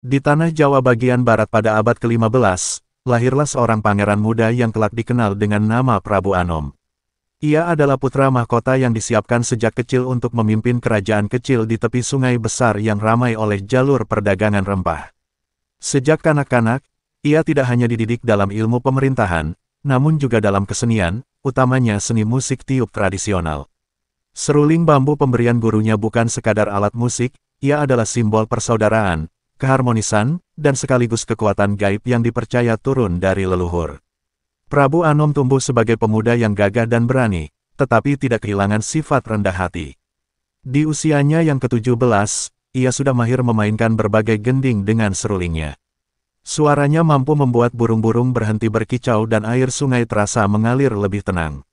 Di tanah Jawa bagian barat pada abad ke-15, lahirlah seorang pangeran muda yang kelak dikenal dengan nama Prabu Anom. Ia adalah putra mahkota yang disiapkan sejak kecil untuk memimpin kerajaan kecil di tepi sungai besar yang ramai oleh jalur perdagangan rempah. Sejak kanak-kanak, ia tidak hanya dididik dalam ilmu pemerintahan, namun juga dalam kesenian, utamanya seni musik tiup tradisional. Seruling bambu pemberian gurunya bukan sekadar alat musik, ia adalah simbol persaudaraan, keharmonisan, dan sekaligus kekuatan gaib yang dipercaya turun dari leluhur. Prabu Anom tumbuh sebagai pemuda yang gagah dan berani, tetapi tidak kehilangan sifat rendah hati. Di usianya yang ke-17, ia sudah mahir memainkan berbagai gending dengan serulingnya. Suaranya mampu membuat burung-burung berhenti berkicau dan air sungai terasa mengalir lebih tenang.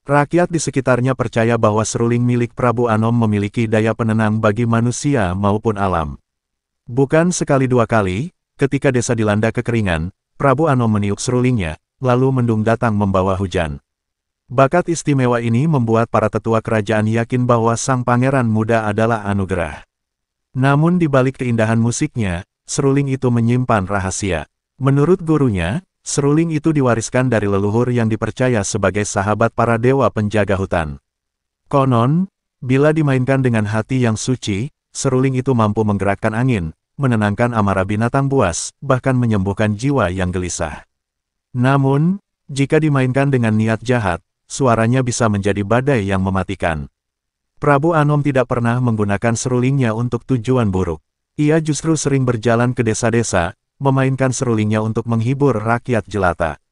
Rakyat di sekitarnya percaya bahwa seruling milik Prabu Anom memiliki daya penenang bagi manusia maupun alam. Bukan sekali dua kali, ketika desa dilanda kekeringan, Prabu Anom meniup serulingnya, lalu mendung datang membawa hujan. Bakat istimewa ini membuat para tetua kerajaan yakin bahwa sang pangeran muda adalah anugerah. Namun di balik keindahan musiknya, seruling itu menyimpan rahasia. Menurut gurunya, seruling itu diwariskan dari leluhur yang dipercaya sebagai sahabat para dewa penjaga hutan. Konon, bila dimainkan dengan hati yang suci, seruling itu mampu menggerakkan angin, menenangkan amarah binatang buas, bahkan menyembuhkan jiwa yang gelisah. Namun, jika dimainkan dengan niat jahat, suaranya bisa menjadi badai yang mematikan. Prabu Anom tidak pernah menggunakan serulingnya untuk tujuan buruk. Ia justru sering berjalan ke desa-desa, memainkan serulingnya untuk menghibur rakyat jelata.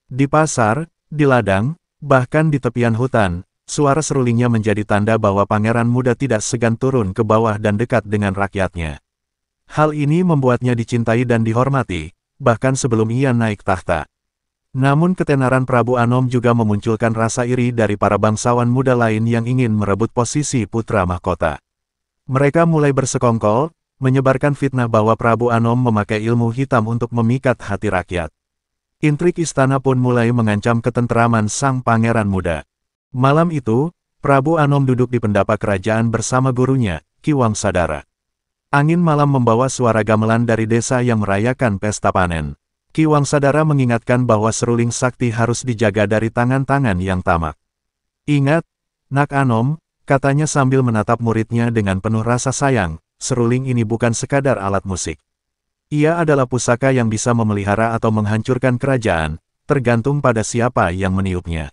Di pasar, di ladang, bahkan di tepian hutan, suara serulingnya menjadi tanda bahwa pangeran muda tidak segan turun ke bawah dan dekat dengan rakyatnya. Hal ini membuatnya dicintai dan dihormati, bahkan sebelum ia naik tahta. Namun ketenaran Prabu Anom juga memunculkan rasa iri dari para bangsawan muda lain yang ingin merebut posisi putra mahkota. Mereka mulai bersekongkol, menyebarkan fitnah bahwa Prabu Anom memakai ilmu hitam untuk memikat hati rakyat. Intrik istana pun mulai mengancam ketenteraman sang pangeran muda. Malam itu, Prabu Anom duduk di pendapa kerajaan bersama gurunya, Ki Wangsadara. Angin malam membawa suara gamelan dari desa yang merayakan pesta panen. Ki Wangsadara mengingatkan bahwa seruling sakti harus dijaga dari tangan-tangan yang tamak. Ingat, Nak Anom, katanya sambil menatap muridnya dengan penuh rasa sayang, seruling ini bukan sekadar alat musik. Ia adalah pusaka yang bisa memelihara atau menghancurkan kerajaan, tergantung pada siapa yang meniupnya.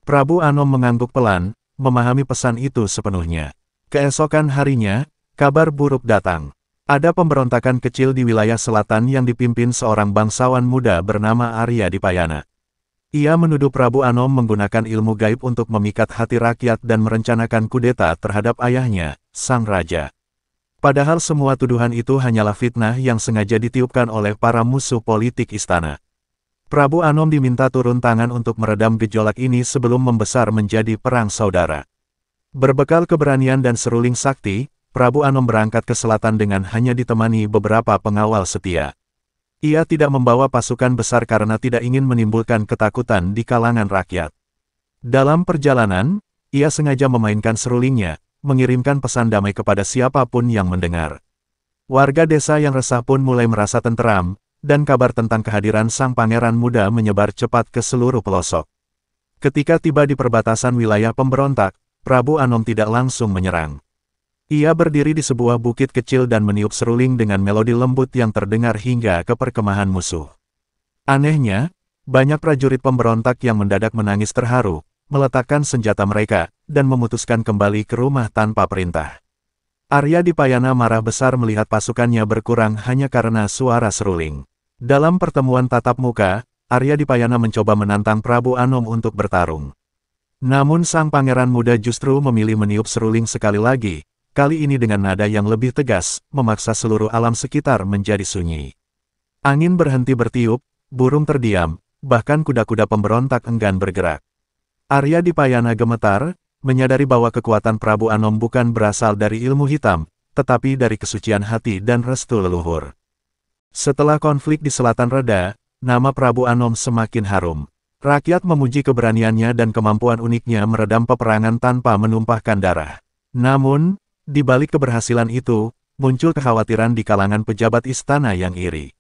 Prabu Anom mengangguk pelan, memahami pesan itu sepenuhnya. Keesokan harinya, kabar buruk datang. Ada pemberontakan kecil di wilayah selatan yang dipimpin seorang bangsawan muda bernama Arya Dipayana. Ia menuduh Prabu Anom menggunakan ilmu gaib untuk memikat hati rakyat dan merencanakan kudeta terhadap ayahnya, sang raja. Padahal semua tuduhan itu hanyalah fitnah yang sengaja ditiupkan oleh para musuh politik istana. Prabu Anom diminta turun tangan untuk meredam gejolak ini sebelum membesar menjadi perang saudara. Berbekal keberanian dan seruling sakti, Prabu Anom berangkat ke selatan dengan hanya ditemani beberapa pengawal setia. Ia tidak membawa pasukan besar karena tidak ingin menimbulkan ketakutan di kalangan rakyat. Dalam perjalanan, ia sengaja memainkan serulingnya, mengirimkan pesan damai kepada siapapun yang mendengar. Warga desa yang resah pun mulai merasa tenteram, dan kabar tentang kehadiran sang pangeran muda menyebar cepat ke seluruh pelosok. Ketika tiba di perbatasan wilayah pemberontak, Prabu Anom tidak langsung menyerang. Ia berdiri di sebuah bukit kecil dan meniup seruling dengan melodi lembut yang terdengar hingga ke perkemahan musuh. Anehnya, banyak prajurit pemberontak yang mendadak menangis terharu, meletakkan senjata mereka, dan memutuskan kembali ke rumah tanpa perintah. Arya Dipayana marah besar melihat pasukannya berkurang hanya karena suara seruling. Dalam pertemuan tatap muka, Arya Dipayana mencoba menantang Prabu Anom untuk bertarung. Namun sang pangeran muda justru memilih meniup seruling sekali lagi, kali ini dengan nada yang lebih tegas, memaksa seluruh alam sekitar menjadi sunyi. Angin berhenti bertiup, burung terdiam, bahkan kuda-kuda pemberontak enggan bergerak. Arya Dipayana gemetar, menyadari bahwa kekuatan Prabu Anom bukan berasal dari ilmu hitam, tetapi dari kesucian hati dan restu leluhur. Setelah konflik di selatan reda, nama Prabu Anom semakin harum. Rakyat memuji keberaniannya dan kemampuan uniknya meredam peperangan tanpa menumpahkan darah. Namun, di balik keberhasilan itu, muncul kekhawatiran di kalangan pejabat istana yang iri.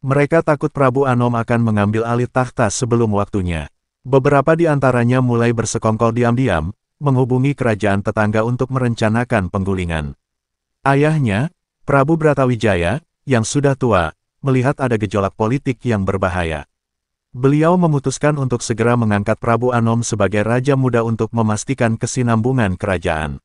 Mereka takut Prabu Anom akan mengambil alih takhta sebelum waktunya. Beberapa di antaranya mulai bersekongkol diam-diam, menghubungi kerajaan tetangga untuk merencanakan penggulingan. Ayahnya, Prabu Bratawijaya, yang sudah tua, melihat ada gejolak politik yang berbahaya. Beliau memutuskan untuk segera mengangkat Prabu Anom sebagai raja muda untuk memastikan kesinambungan kerajaan.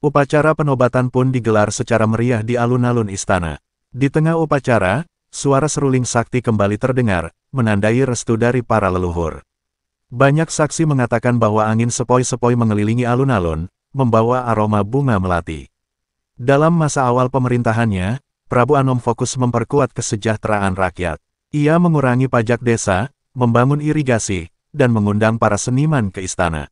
Upacara penobatan pun digelar secara meriah di alun-alun istana. Di tengah upacara, suara seruling sakti kembali terdengar, menandai restu dari para leluhur. Banyak saksi mengatakan bahwa angin sepoi-sepoi mengelilingi alun-alun, membawa aroma bunga melati. Dalam masa awal pemerintahannya, Prabu Anom fokus memperkuat kesejahteraan rakyat. Ia mengurangi pajak desa, membangun irigasi, dan mengundang para seniman ke istana.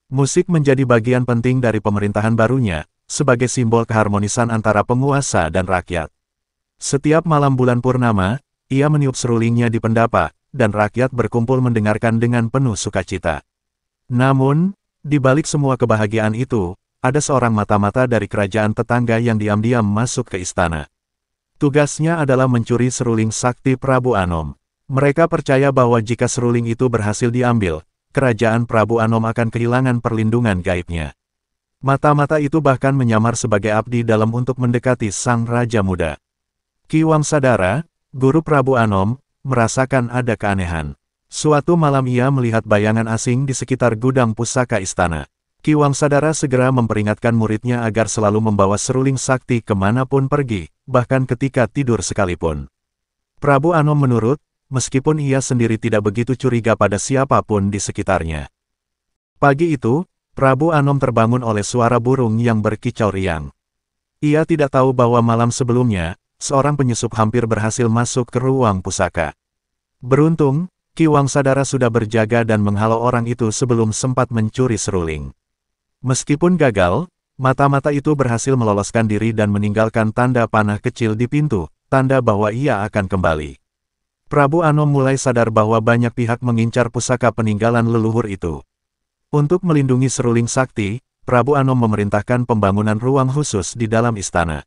Musik menjadi bagian penting dari pemerintahan barunya, sebagai simbol keharmonisan antara penguasa dan rakyat. Setiap malam bulan purnama, ia meniup serulingnya di pendapa, dan rakyat berkumpul mendengarkan dengan penuh sukacita. Namun, di balik semua kebahagiaan itu, ada seorang mata-mata dari kerajaan tetangga yang diam-diam masuk ke istana. Tugasnya adalah mencuri seruling sakti Prabu Anom. Mereka percaya bahwa jika seruling itu berhasil diambil, kerajaan Prabu Anom akan kehilangan perlindungan gaibnya. Mata-mata itu bahkan menyamar sebagai abdi dalam untuk mendekati sang raja muda. Ki Wangsadara, guru Prabu Anom, merasakan ada keanehan. Suatu malam ia melihat bayangan asing di sekitar gudang pusaka istana. Ki Wangsadara segera memperingatkan muridnya agar selalu membawa seruling sakti kemanapun pergi, bahkan ketika tidur sekalipun. Prabu Anom menurut, meskipun ia sendiri tidak begitu curiga pada siapapun di sekitarnya. Pagi itu, Prabu Anom terbangun oleh suara burung yang berkicau riang. Ia tidak tahu bahwa malam sebelumnya, seorang penyusup hampir berhasil masuk ke ruang pusaka. Beruntung, Ki Wangsadara sudah berjaga dan menghalau orang itu sebelum sempat mencuri seruling. Meskipun gagal, mata-mata itu berhasil meloloskan diri dan meninggalkan tanda panah kecil di pintu, tanda bahwa ia akan kembali. Prabu Anom mulai sadar bahwa banyak pihak mengincar pusaka peninggalan leluhur itu. Untuk melindungi seruling sakti, Prabu Anom memerintahkan pembangunan ruang khusus di dalam istana.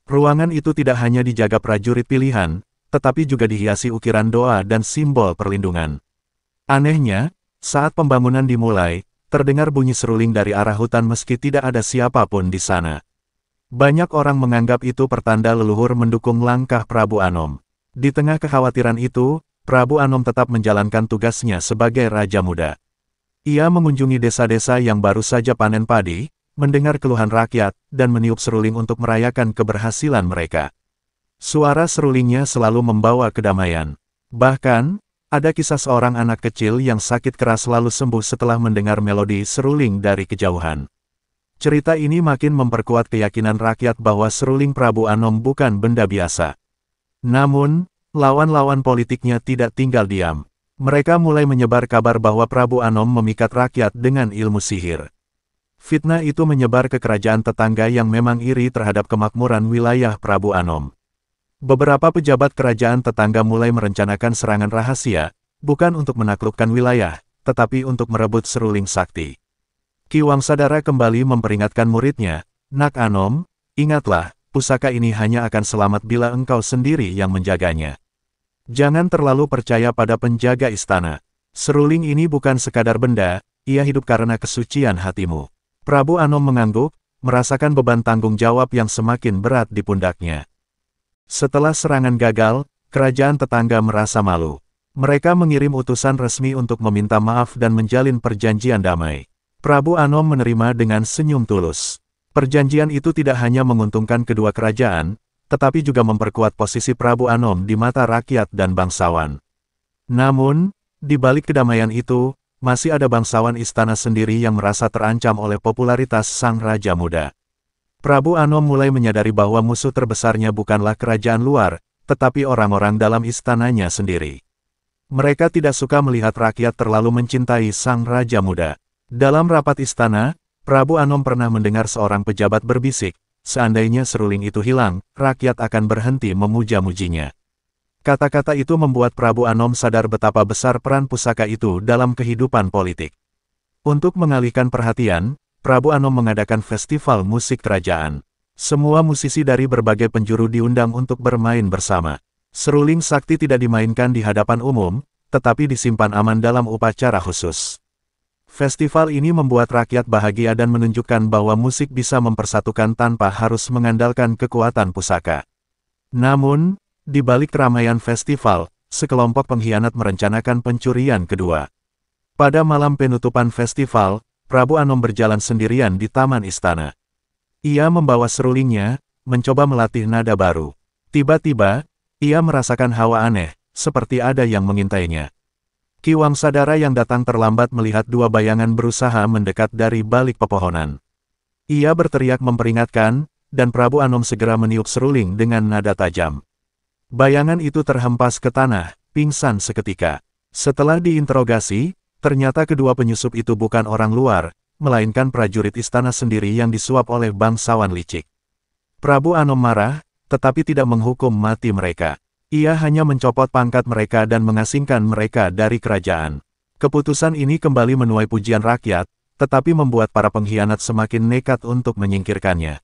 Ruangan itu tidak hanya dijaga prajurit pilihan, tetapi juga dihiasi ukiran doa dan simbol perlindungan. Anehnya, saat pembangunan dimulai, terdengar bunyi seruling dari arah hutan meski tidak ada siapapun di sana. Banyak orang menganggap itu pertanda leluhur mendukung langkah Prabu Anom. Di tengah kekhawatiran itu, Prabu Anom tetap menjalankan tugasnya sebagai raja muda. Ia mengunjungi desa-desa yang baru saja panen padi, mendengar keluhan rakyat, dan meniup seruling untuk merayakan keberhasilan mereka. Suara serulingnya selalu membawa kedamaian. Bahkan, ada kisah seorang anak kecil yang sakit keras lalu sembuh setelah mendengar melodi seruling dari kejauhan. Cerita ini makin memperkuat keyakinan rakyat bahwa seruling Prabu Anom bukan benda biasa. Namun, lawan-lawan politiknya tidak tinggal diam. Mereka mulai menyebar kabar bahwa Prabu Anom memikat rakyat dengan ilmu sihir. Fitnah itu menyebar ke kerajaan tetangga yang memang iri terhadap kemakmuran wilayah Prabu Anom. Beberapa pejabat kerajaan tetangga mulai merencanakan serangan rahasia, bukan untuk menaklukkan wilayah, tetapi untuk merebut seruling sakti. Ki Wangsadara kembali memperingatkan muridnya, "Nak Anom, ingatlah, pusaka ini hanya akan selamat bila engkau sendiri yang menjaganya. Jangan terlalu percaya pada penjaga istana. Seruling ini bukan sekadar benda, ia hidup karena kesucian hatimu." Prabu Anom mengangguk, merasakan beban tanggung jawab yang semakin berat di pundaknya. Setelah serangan gagal, kerajaan tetangga merasa malu. Mereka mengirim utusan resmi untuk meminta maaf dan menjalin perjanjian damai. Prabu Anom menerima dengan senyum tulus. Perjanjian itu tidak hanya menguntungkan kedua kerajaan, tetapi juga memperkuat posisi Prabu Anom di mata rakyat dan bangsawan. Namun, di balik kedamaian itu, masih ada bangsawan istana sendiri yang merasa terancam oleh popularitas sang raja muda. Prabu Anom mulai menyadari bahwa musuh terbesarnya bukanlah kerajaan luar, tetapi orang-orang dalam istananya sendiri. Mereka tidak suka melihat rakyat terlalu mencintai sang raja muda. Dalam rapat istana, Prabu Anom pernah mendengar seorang pejabat berbisik, seandainya seruling itu hilang, rakyat akan berhenti memuja-mujinya. Kata-kata itu membuat Prabu Anom sadar betapa besar peran pusaka itu dalam kehidupan politik. Untuk mengalihkan perhatian, Prabu Anom mengadakan festival musik kerajaan. Semua musisi dari berbagai penjuru diundang untuk bermain bersama. Seruling sakti tidak dimainkan di hadapan umum, tetapi disimpan aman dalam upacara khusus. Festival ini membuat rakyat bahagia dan menunjukkan bahwa musik bisa mempersatukan tanpa harus mengandalkan kekuatan pusaka. Namun, di balik keramaian festival, sekelompok pengkhianat merencanakan pencurian kedua. Pada malam penutupan festival, Prabu Anom berjalan sendirian di taman istana. Ia membawa serulingnya, mencoba melatih nada baru. Tiba-tiba, ia merasakan hawa aneh, seperti ada yang mengintainya. Ki Wangsadara yang datang terlambat melihat dua bayangan berusaha mendekat dari balik pepohonan. Ia berteriak memperingatkan, dan Prabu Anom segera meniup seruling dengan nada tajam. Bayangan itu terhempas ke tanah, pingsan seketika. Setelah diinterogasi, ternyata kedua penyusup itu bukan orang luar, melainkan prajurit istana sendiri yang disuap oleh bangsawan licik. Prabu Anom marah, tetapi tidak menghukum mati mereka. Ia hanya mencopot pangkat mereka dan mengasingkan mereka dari kerajaan. Keputusan ini kembali menuai pujian rakyat, tetapi membuat para pengkhianat semakin nekat untuk menyingkirkannya.